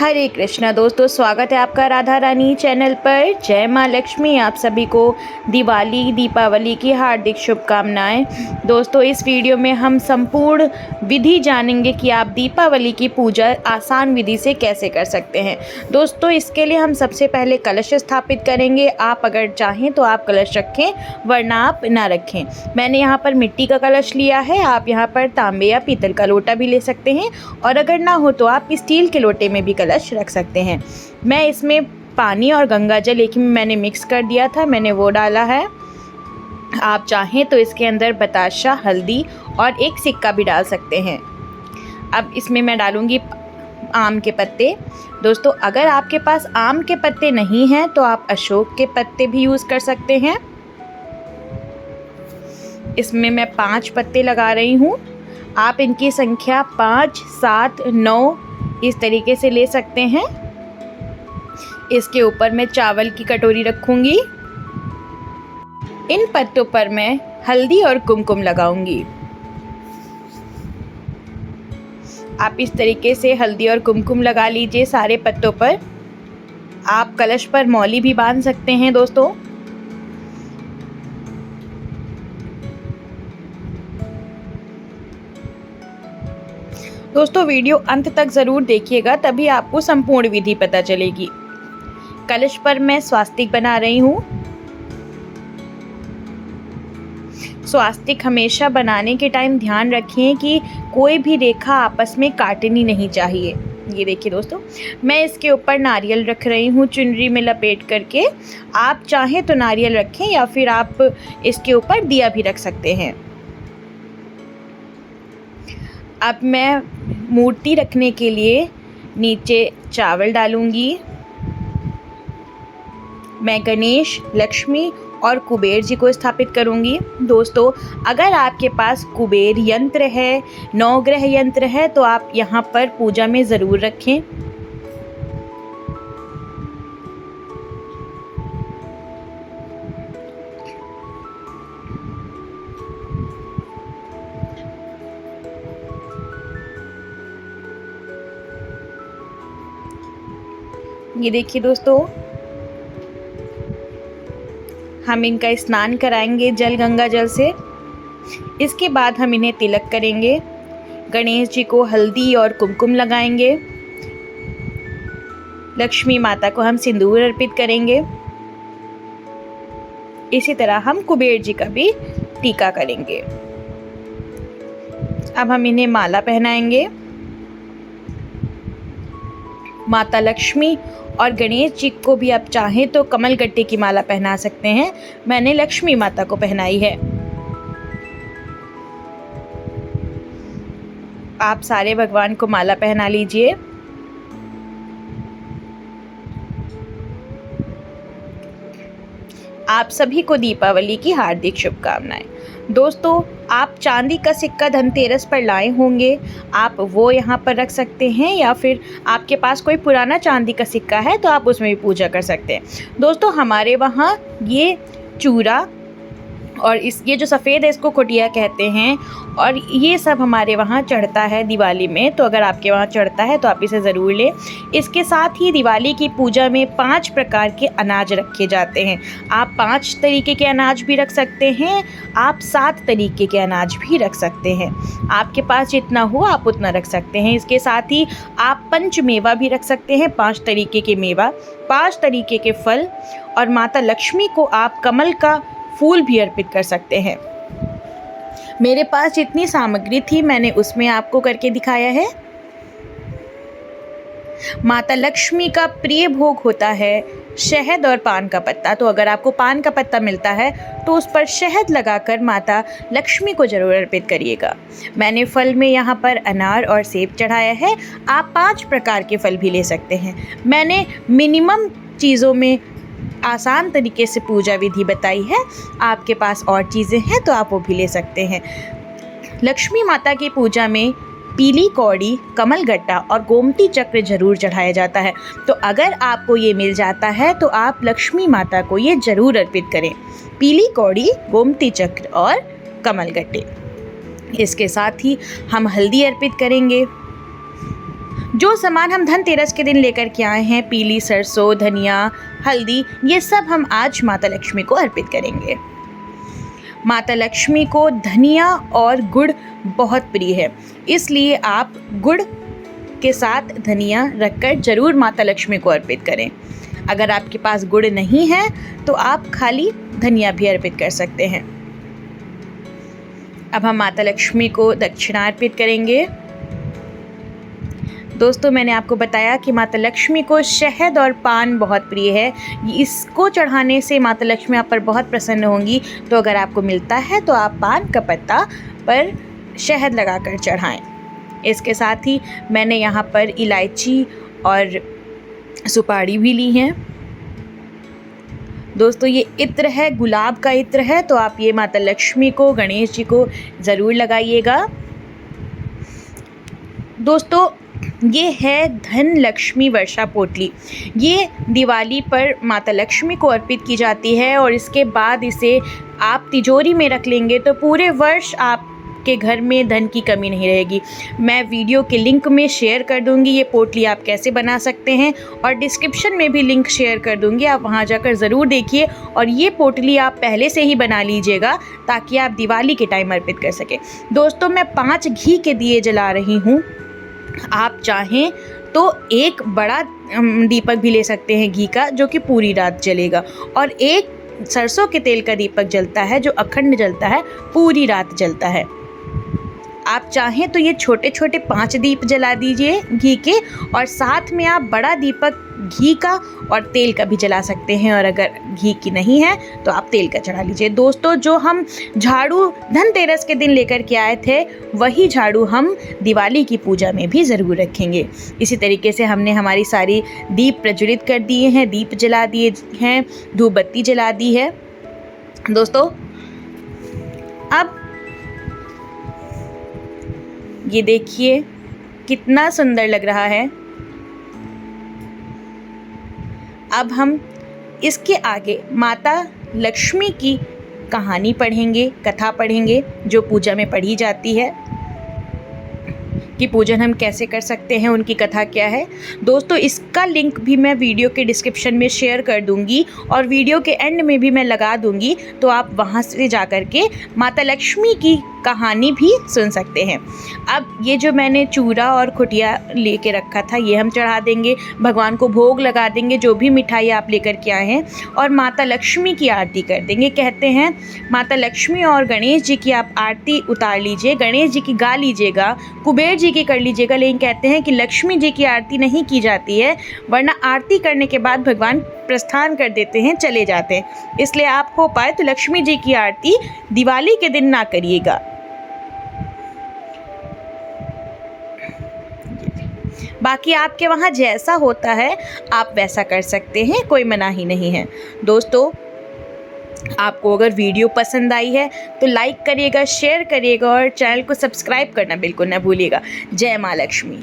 हरे कृष्णा दोस्तों, स्वागत है आपका राधा रानी चैनल पर। जय माँ लक्ष्मी। आप सभी को दिवाली दीपावली की हार्दिक शुभकामनाएं। दोस्तों, इस वीडियो में हम संपूर्ण विधि जानेंगे कि आप दीपावली की पूजा आसान विधि से कैसे कर सकते हैं। दोस्तों, इसके लिए हम सबसे पहले कलश स्थापित करेंगे। आप अगर चाहें तो आप कलश रखें, वरना आप ना रखें। मैंने यहाँ पर मिट्टी का कलश लिया है। आप यहाँ पर तांबे या पीतल का लोटा भी ले सकते हैं, और अगर ना हो तो आप स्टील के लोटे में भी कलश रख सकते हैं। मैं इसमें पानी और गंगा जल एक ही में मैंने मिक्स कर दिया था, मैंने वो डाला है। आप चाहें तो इसके अंदर बताशा, हल्दी और एक सिक्का भी डाल सकते हैं। अब इसमें मैं डालूंगी आम के पत्ते। दोस्तों, अगर आपके पास आम के पत्ते नहीं हैं तो आप अशोक के पत्ते भी यूज़ कर सकते हैं। इसमें मैं 5 पत्ते लगा रही हूँ। आप इनकी संख्या 5, 7, 9 इस तरीके से ले सकते हैं। इसके ऊपर मैं चावल की कटोरी रखूँगी। इन पत्तों पर मैं हल्दी और कुमकुम लगाऊंगी। आप इस तरीके से हल्दी और कुमकुम लगा लीजिए सारे पत्तों पर। आप कलश पर मौली भी बांध सकते हैं दोस्तों। दोस्तों, वीडियो अंत तक ज़रूर देखिएगा, तभी आपको संपूर्ण विधि पता चलेगी। कलश पर मैं स्वास्तिक बना रही हूँ। स्वास्तिक हमेशा बनाने के टाइम ध्यान रखें कि कोई भी रेखा आपस में काटनी नहीं चाहिए। ये देखिए दोस्तों, मैं इसके ऊपर नारियल रख रही हूँ चुनरी में लपेट करके। आप चाहें तो नारियल रखें या फिर आप इसके ऊपर दिया भी रख सकते हैं। अब मैं मूर्ति रखने के लिए नीचे चावल डालूंगी। मैं गणेश, लक्ष्मी और कुबेर जी को स्थापित करूंगी। दोस्तों, अगर आपके पास कुबेर यंत्र है, नवग्रह यंत्र है, तो आप यहाँ पर पूजा में ज़रूर रखें। ये देखिए दोस्तों, हम इनका स्नान कराएंगे जल गंगा जल से। इसके बाद हम इन्हें तिलक करेंगे। गणेश जी को हल्दी और कुमकुम लगाएंगे। लक्ष्मी माता को हम सिंदूर अर्पित करेंगे। इसी तरह हम कुबेर जी का भी टीका करेंगे। अब हम इन्हें माला पहनाएंगे। माता लक्ष्मी और गणेश जी को भी आप चाहें तो कमल गट्टे की माला पहना सकते हैं। मैंने लक्ष्मी माता को पहनाई है। आप सारे भगवान को माला पहना लीजिए। आप सभी को दीपावली की हार्दिक शुभकामनाएं। दोस्तों, आप चांदी का सिक्का धनतेरस पर लाए होंगे, आप वो यहाँ पर रख सकते हैं, या फिर आपके पास कोई पुराना चांदी का सिक्का है तो आप उसमें भी पूजा कर सकते हैं। दोस्तों, हमारे वहाँ ये चूरा और ये जो सफ़ेद है इसको कुटिया कहते हैं, और ये सब हमारे वहाँ चढ़ता है दिवाली में। तो अगर आपके वहाँ चढ़ता है तो आप इसे ज़रूर लें। इसके साथ ही दिवाली की पूजा में 5 प्रकार के अनाज रखे जाते हैं। आप 5 तरीके के अनाज भी रख सकते हैं, आप 7 तरीके के अनाज भी रख सकते हैं। आपके पास जितना हो आप उतना रख सकते हैं। इसके साथ ही आप पंचमेवा भी रख सकते हैं, 5 तरीके के मेवा, 5 तरीके के फल, और माता लक्ष्मी को आप कमल का फूल भी अर्पित कर सकते हैं। मेरे पास जितनी सामग्री थी मैंने उसमें आपको करके दिखाया है। माता लक्ष्मी का प्रिय भोग होता है शहद और पान का पत्ता। तो अगर आपको पान का पत्ता मिलता है तो उस पर शहद लगाकर माता लक्ष्मी को जरूर अर्पित करिएगा। मैंने फल में यहाँ पर अनार और सेब चढ़ाया है। आप 5 प्रकार के फल भी ले सकते हैं। मैंने मिनिमम चीज़ों में आसान तरीके से पूजा विधि बताई है। आपके पास और चीज़ें हैं तो आप वो भी ले सकते हैं। लक्ष्मी माता की पूजा में पीली कौड़ी, कमल गट्टा और गोमती चक्र जरूर चढ़ाया जाता है। तो अगर आपको ये मिल जाता है तो आप लक्ष्मी माता को ये जरूर अर्पित करें, पीली कौड़ी, गोमती चक्र और कमल गट्टे। इसके साथ ही हम हल्दी अर्पित करेंगे। जो सामान हम धनतेरस के दिन लेकर के आए हैं, पीली सरसों, धनिया, हल्दी, ये सब हम आज माता लक्ष्मी को अर्पित करेंगे। माता लक्ष्मी को धनिया और गुड़ बहुत प्रिय है, इसलिए आप गुड़ के साथ धनिया रखकर ज़रूर माता लक्ष्मी को अर्पित करें। अगर आपके पास गुड़ नहीं है तो आप खाली धनिया भी अर्पित कर सकते हैं। अब हम माता लक्ष्मी को दक्षिणा अर्पित करेंगे। दोस्तों, मैंने आपको बताया कि माता लक्ष्मी को शहद और पान बहुत प्रिय है। इसको चढ़ाने से माता लक्ष्मी आप पर बहुत प्रसन्न होंगी। तो अगर आपको मिलता है तो आप पान का पत्ता पर शहद लगाकर चढ़ाएं। इसके साथ ही मैंने यहाँ पर इलायची और सुपारी भी ली हैं। दोस्तों, ये इत्र है, गुलाब का इत्र है, तो आप ये माता लक्ष्मी को, गणेश जी को ज़रूर लगाइएगा। दोस्तों, ये है धन लक्ष्मी वर्षा पोटली। ये दिवाली पर माता लक्ष्मी को अर्पित की जाती है और इसके बाद इसे आप तिजोरी में रख लेंगे तो पूरे वर्ष आपके घर में धन की कमी नहीं रहेगी। मैं वीडियो के लिंक में शेयर कर दूंगी ये पोटली आप कैसे बना सकते हैं, और डिस्क्रिप्शन में भी लिंक शेयर कर दूंगी, आप वहां जाकर ज़रूर देखिए। और ये पोटली आप पहले से ही बना लीजिएगा ताकि आप दिवाली के टाइम अर्पित कर सकें। दोस्तों, मैं 5 घी के दिए जला रही हूँ। आप चाहें तो एक बड़ा दीपक भी ले सकते हैं घी का, जो कि पूरी रात जलेगा, और एक सरसों के तेल का दीपक जलता है जो अखंड जलता है, पूरी रात जलता है। आप चाहें तो ये छोटे छोटे 5 दीप जला दीजिए घी के, और साथ में आप बड़ा दीपक घी का और तेल का भी जला सकते हैं, और अगर घी की नहीं है तो आप तेल का चढ़ा लीजिए। दोस्तों, जो हम झाड़ू धनतेरस के दिन लेकर के आए थे, वही झाड़ू हम दिवाली की पूजा में भी ज़रूर रखेंगे। इसी तरीके से हमने हमारी सारी दीप प्रज्वलित कर दिए हैं, दीप जला दिए हैं, धूप बत्ती जला दी है। दोस्तों, अब ये देखिए कितना सुंदर लग रहा है। अब हम इसके आगे माता लक्ष्मी की कहानी पढ़ेंगे, कथा पढ़ेंगे, जो पूजा में पढ़ी जाती है कि पूजन हम कैसे कर सकते हैं, उनकी कथा क्या है। दोस्तों, इसका लिंक भी मैं वीडियो के डिस्क्रिप्शन में शेयर कर दूंगी और वीडियो के एंड में भी मैं लगा दूंगी, तो आप वहां से जाकर के माता लक्ष्मी की कहानी भी सुन सकते हैं। अब ये जो मैंने चूरा और खुटिया लेके रखा था, ये हम चढ़ा देंगे, भगवान को भोग लगा देंगे, जो भी मिठाई आप लेकर के आए हैं, और माता लक्ष्मी की आरती कर देंगे। कहते हैं माता लक्ष्मी और गणेश जी की आप आरती उतार लीजिए, गणेश जी की गा लीजिएगा, कुबेर जी की कर लीजिएगा, लेकिन कहते हैं कि लक्ष्मी जी की आरती नहीं की जाती है, वरना आरती करने के बाद भगवान प्रस्थान कर देते हैं, चले जाते हैं। इसलिए आप हो पाए तो लक्ष्मी जी की आरती दिवाली के दिन ना करिएगा। बाकी आपके वहाँ जैसा होता है आप वैसा कर सकते हैं, कोई मनाही नहीं है। दोस्तों, आपको अगर वीडियो पसंद आई है तो लाइक करिएगा, शेयर करिएगा और चैनल को सब्सक्राइब करना बिल्कुल ना भूलिएगा। जय माँ लक्ष्मी।